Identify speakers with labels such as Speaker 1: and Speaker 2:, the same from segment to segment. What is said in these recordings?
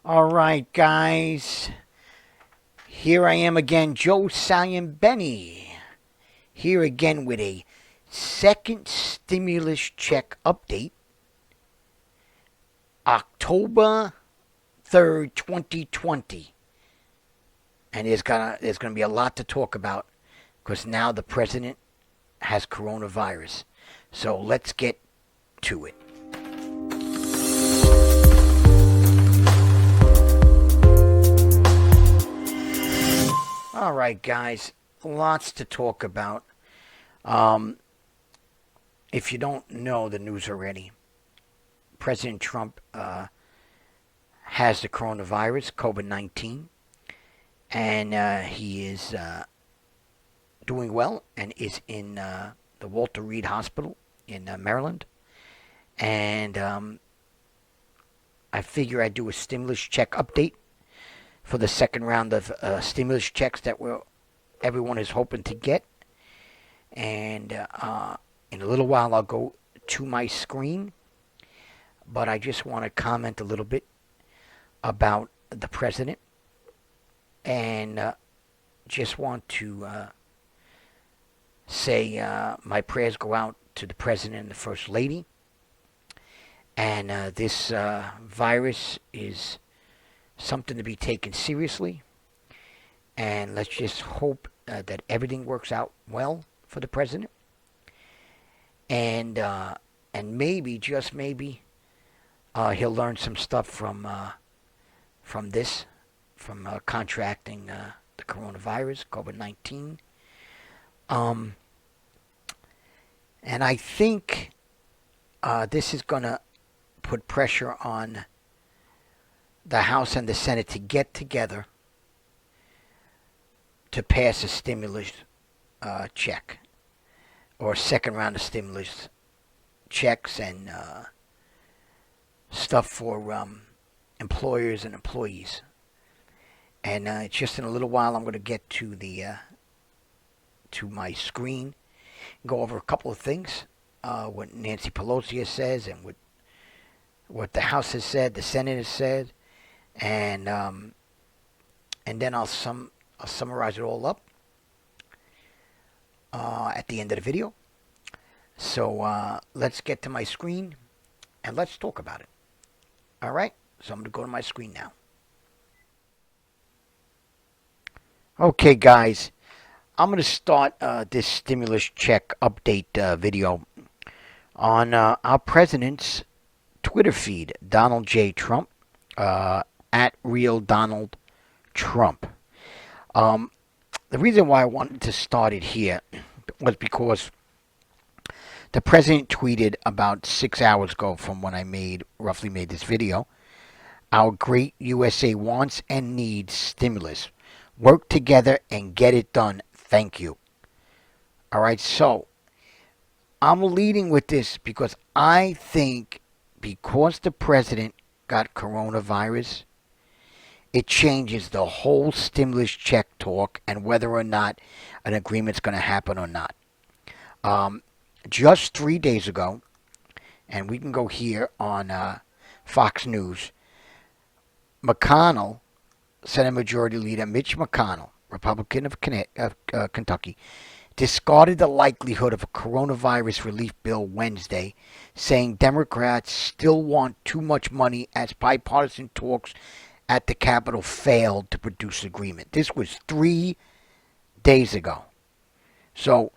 Speaker 1: All right, guys. Here I am again, Joe Salian-Benny. Here again with a second stimulus check update. October 3rd, 2020. And there's gonna be a lot to talk about because now the president has coronavirus. So let's get to it. All right, guys. Lots to talk about. Um, if you don't know the news already, President Trump has the coronavirus, COVID-19, and he is doing well and is in the Walter Reed Hospital in Maryland. And I figure I'd do a stimulus check update for the second round of stimulus checks that everyone is hoping to get. And in a little while, I'll go to my screen. But I just want to comment a little bit about the president. And just want to say my prayers go out to the president and the first lady. And this virus is something to be taken seriously. And let's just hope that everything works out well for the president. And maybe, just maybe, he'll learn some stuff from this, from contracting the coronavirus, COVID-19. And I think this is going to put pressure on the House and the Senate to get together to pass a stimulus check or a second round of stimulus checks and stuff for employers and employees. And it's just in a little while I'm going to get to to my screen, go over a couple of things, what Nancy Pelosi says and what the House has said, the Senate has said, and then I'll summarize it all up at the end of the video. So let's get to my screen and let's talk about it. All right, so I'm going to go to my screen now. Okay, guys, I'm going to start this stimulus check update video on our president's Twitter feed, Donald J. Trump, at Real Donald Trump. The reason why I wanted to start it here was because the president tweeted about 6 hours ago from when I roughly made this video. Our great USA wants and needs stimulus. Work together and get it done. Thank you. All right, so I'm leading with this because I think because the president got coronavirus, it changes the whole stimulus check talk and whether or not an agreement's going to happen or not. Just 3 days ago, and we can go here on Fox News, McConnell, Senate Majority Leader Mitch McConnell, Republican of Kentucky, discarded the likelihood of a coronavirus relief bill Wednesday, saying Democrats still want too much money as bipartisan talks at the Capitol failed to produce agreement. This was 3 days ago. So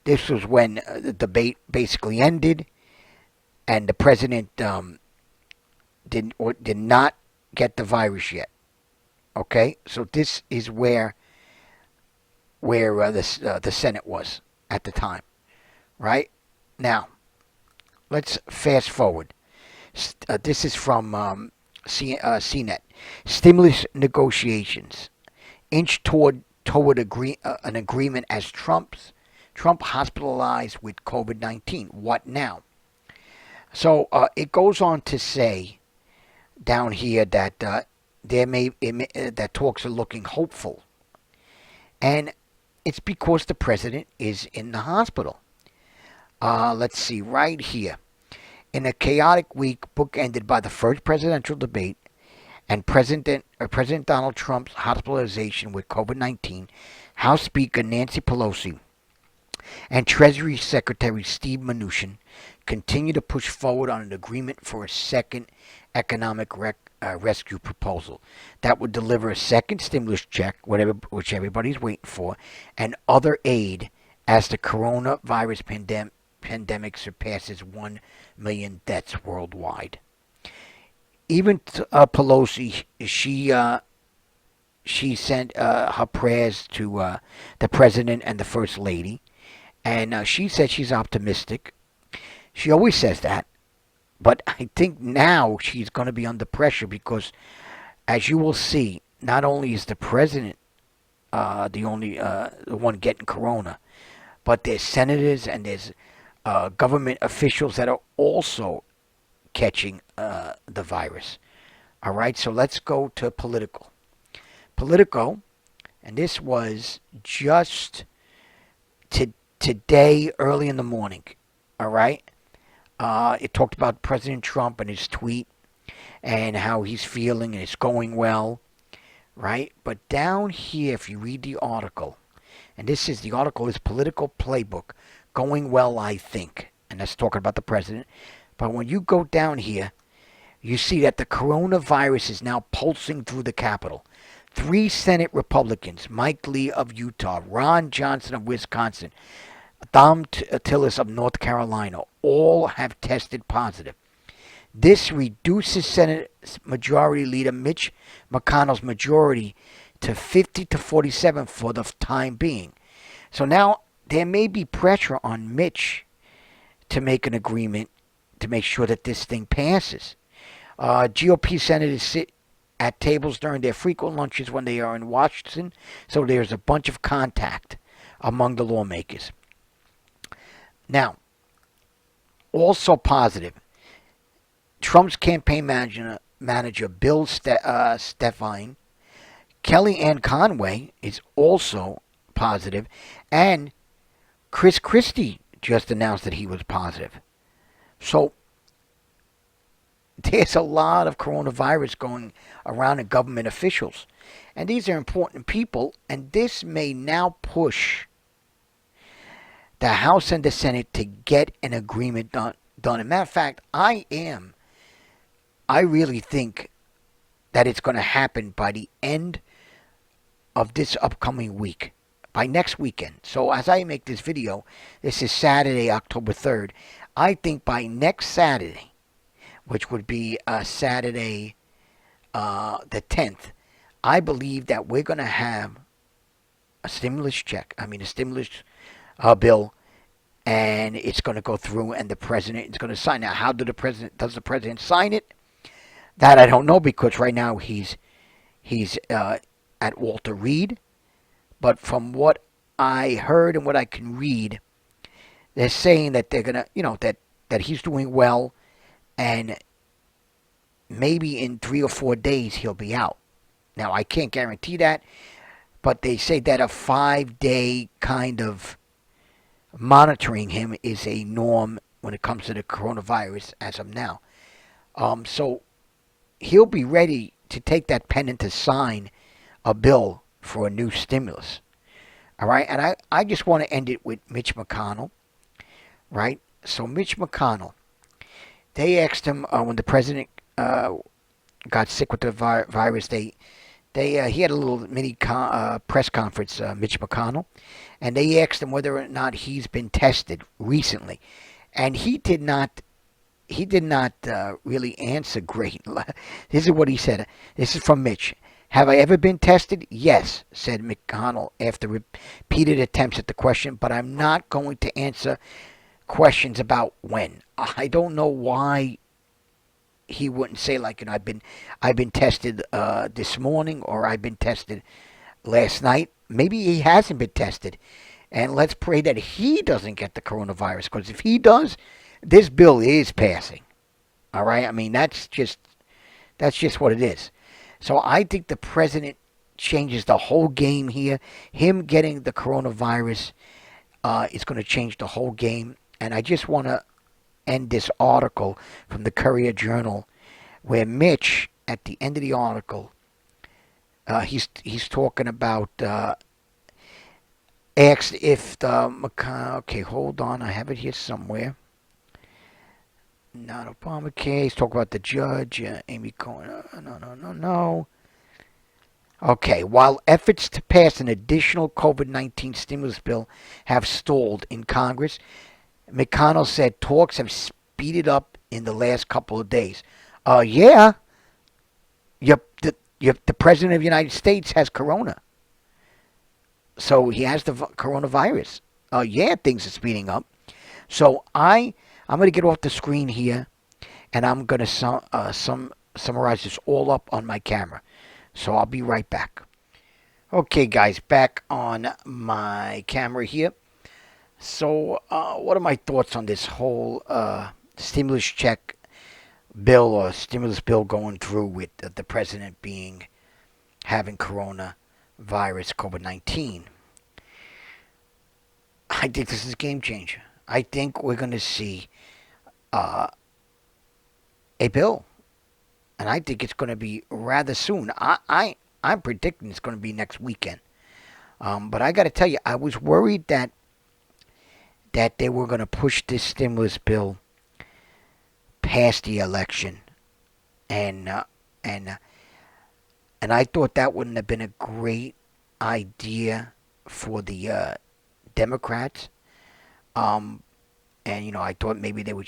Speaker 1: this was when the debate basically ended, and the president did not get the virus yet. Okay, so this is where the Senate was at the time, right? Now, let's fast forward. This is from CNET. Stimulus negotiations inch toward an agreement as Trump hospitalized with COVID-19. What now? So it goes on to say down here that that talks are looking hopeful, and it's because the president is in the hospital. Let's see right here. In a chaotic week bookended by the first presidential debate and President Donald Trump's hospitalization with COVID-19, House Speaker Nancy Pelosi and Treasury Secretary Steve Mnuchin continue to push forward on an agreement for a second economic rescue proposal that would deliver a second stimulus check, which everybody's waiting for, and other aid as the coronavirus pandemic surpasses 1 million deaths worldwide. Even Pelosi, she sent her prayers to the president and the first lady, and she said she's optimistic. She always says that, but I think now she's going to be under pressure because, as you will see, not only is the president the one getting corona, but there's senators and there's government officials that are also catching the virus. All right, so let's go to Politico. Politico, and this was just today, early in the morning. All right, it talked about President Trump and his tweet and how he's feeling and it's going well, right? But down here, if you read the article, and the article is Political Playbook, going well, I think, and that's talking about the president. But when you go down here, you see that the coronavirus is now pulsing through the Capitol. 3 Senate Republicans, Mike Lee of Utah, Ron Johnson of Wisconsin, Thom Tillis of North Carolina, all have tested positive. This reduces Senate Majority Leader Mitch McConnell's majority to 50 to 47 for the time being. So now there may be pressure on Mitch to make an agreement to make sure that this thing passes. GOP senators sit at tables during their frequent lunches when they are in Washington, so there's a bunch of contact among the lawmakers. Now, also positive, Trump's campaign manager Bill Stefan, Kellyanne Conway is also positive, and Chris Christie just announced that he was positive. So there's a lot of coronavirus going around in government officials, and these are important people, and this may now push the House and the Senate to get an agreement done. As a matter of fact, I really think that it's going to happen by the end of this upcoming week, by next weekend. So as I make this video, this is Saturday, October 3rd. I think by next Saturday, which would be Saturday the 10th, I believe that we're going to have a stimulus bill, and it's going to go through, and the president is going to sign. Now, does the president sign it? That I don't know, because right now he's at Walter Reed. But from what I heard and what I can read, they're saying that they're gonna, that he's doing well, and maybe in 3 or 4 days he'll be out. Now, I can't guarantee that, but they say that a 5-day kind of monitoring him is a norm when it comes to the coronavirus as of now. So he'll be ready to take that pen and to sign a bill for a new stimulus. All right, and I just want to end it with Mitch McConnell, right? So Mitch McConnell, they asked him when the president got sick with the virus, he had a little mini press conference, Mitch McConnell, and they asked him whether or not he's been tested recently, and he did not really answer great. This is what he said. This is from Mitch. Have I ever been tested? Yes, said McConnell after repeated attempts at the question, but I'm not going to answer questions about when. I don't know why he wouldn't say, like, I've been tested this morning, or I've been tested last night. Maybe he hasn't been tested, and let's pray that he doesn't get the coronavirus, because if he does, this bill is passing. All right, I mean, that's just what it is. So I think the president changes the whole game here. Him getting the coronavirus is going to change the whole game. And I just want to end this article from the Courier Journal, where Mitch at the end of the article, he's talking about asked if the okay, hold on, I have it here somewhere. Not Obamacare. He's talking about the judge, Amy Cohen. No. Okay, while efforts to pass an additional COVID-19 stimulus bill have stalled in Congress, McConnell said talks have speeded up in the last couple of days. Yeah, the President of the United States has corona. So he has the coronavirus. Yeah, things are speeding up. So I'm going to get off the screen here, and I'm going to summarize this all up on my camera. So I'll be right back. Okay, guys, back on my camera here. So what are my thoughts on this whole stimulus check bill or stimulus bill going through with the president having coronavirus, COVID-19? I think this is a game changer. I think we're going to see a bill, and I think it's going to be rather soon. I'm predicting it's going to be next weekend. But I got to tell you, I was worried that they were going to push this stimulus bill past the election, and I thought that wouldn't have been a great idea for the Democrats. And I thought maybe they were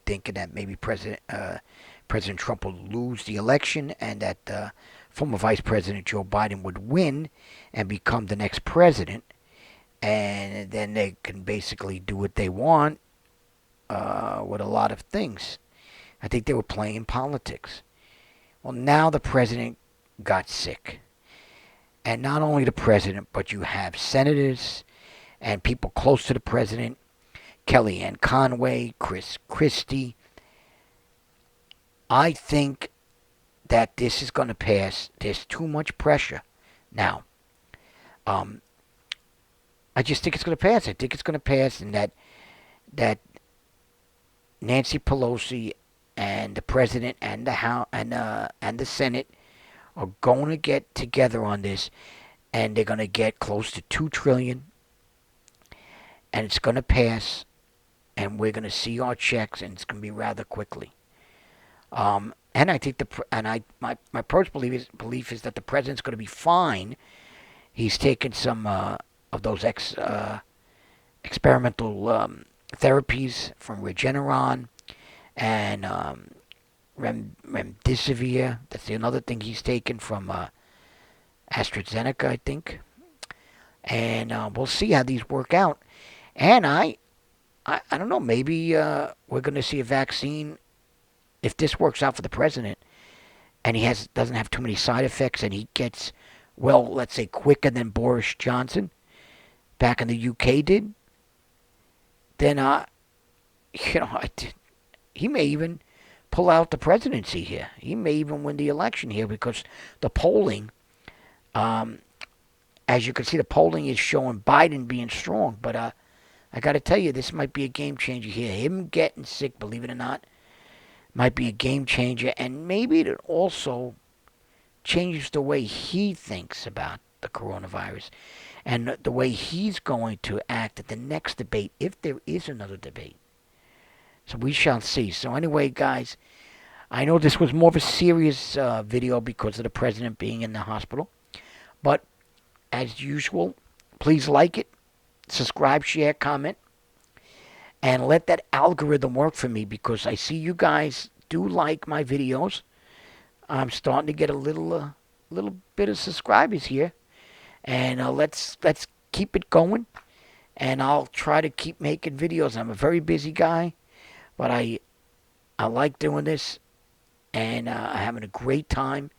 Speaker 1: thinking that maybe President Trump would lose the election, and that former Vice President Joe Biden would win and become the next president, and then they can basically do what they want with a lot of things. I think they were playing politics. Well, now the president got sick. And not only the president, but you have senators and people close to the president, Kellyanne Conway, Chris Christie. I think that this is going to pass. There's too much pressure now. I just think it's going to pass. I think it's going to pass, and that Nancy Pelosi and the president and the House and the Senate are going to get together on this, and they're going to get close to $2 trillion, and it's going to pass, and we're going to see our checks, and it's going to be rather quickly. And I think my personal belief is that the president's going to be fine. He's taken some of those experimental therapies from Regeneron and remdesivir. That's another thing he's taken from AstraZeneca, I think. And we'll see how these work out. And I don't know, maybe we're going to see a vaccine, if this works out for the president, and he doesn't have too many side effects, and he gets, well, let's say quicker than Boris Johnson back in the UK did, then he may even pull out the presidency here. He may even win the election here, because the polling, as you can see, the polling is showing Biden being strong. But I got to tell you, this might be a game changer here. Him getting sick, believe it or not, might be a game changer, and maybe it also changes the way he thinks about the coronavirus and the way he's going to act at the next debate, if there is another debate. So we shall see. So anyway, guys, I know this was more of a serious video because of the president being in the hospital. But as usual, please like it, subscribe, share, comment, and let that algorithm work for me, because I see you guys do like my videos. I'm starting to get a little bit of subscribers here, and let's keep it going. And I'll try to keep making videos. I'm a very busy guy, but I like doing this, and I'm having a great time,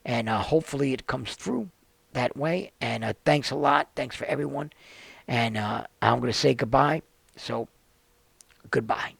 Speaker 1: and hopefully it comes through that way. And thanks a lot. Thanks for everyone. And I'm going to say goodbye. So, goodbye.